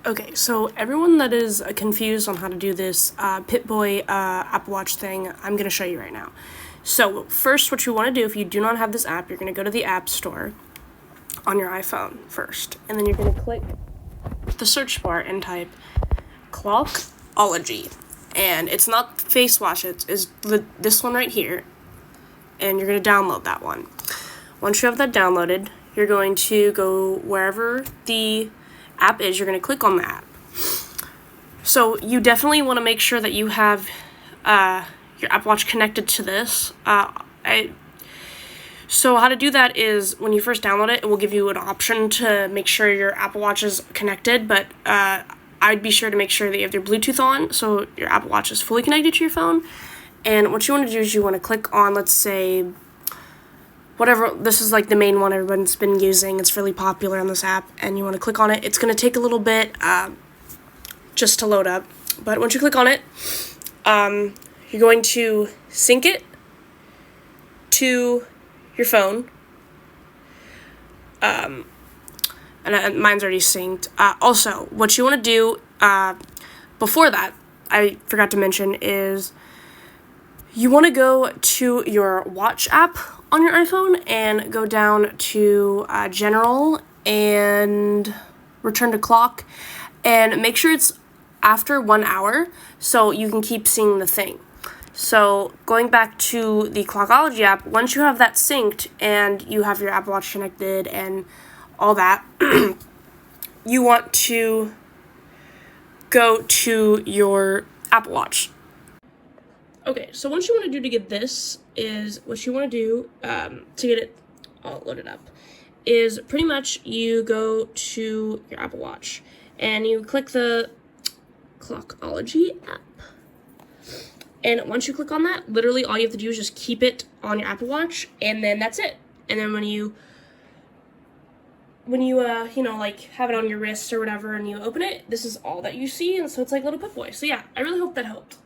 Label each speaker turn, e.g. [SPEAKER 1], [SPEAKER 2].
[SPEAKER 1] Okay, so everyone that is confused on how to do this Pip-Boy Apple Watch thing, I'm going to show you right now. So first, what you want to do, if you do not have this app, you're going to go to the App Store on your iPhone first. And then you're going to click the search bar and type Clockology. And it's not Face Watch, it's this one right here. And you're going to download that one. Once you have that downloaded, you're going to go wherever the app is, you're going to click on the app. So you definitely want to make sure that you have your Apple Watch connected to this. So how to do that is when you first download it, it will give you an option to make sure your Apple Watch is connected, but I'd be sure to make sure that you have your Bluetooth on so your Apple Watch is fully connected to your phone. And what you want to do is you want to click on, let's say, whatever, this is like the main one everyone's been using. It's really popular on this app, and you want to click on it. It's going to take a little bit just to load up, but once you click on it, you're going to sync it to your phone. And mine's already synced. Also, what you want to do before that, I forgot to mention, is you want to go to your watch app on your iPhone and go down to General and return to clock, and make sure it's after 1 hour so you can keep seeing the thing. So going back to the Clockology app, once you have that synced and you have your Apple Watch connected and all that, you want to go to your Apple Watch. Okay, so what you want to do to get this is, what you want to do to get it all loaded up is pretty much you go to your Apple Watch and you click the Clockology app. And once you click on that, literally all you have to do is just keep it on your Apple Watch, and then that's it. And then when you like have it on your wrist or whatever and you open it, this is all that you see, and so it's like a little Pip-Boy. So yeah, I really hope that helped.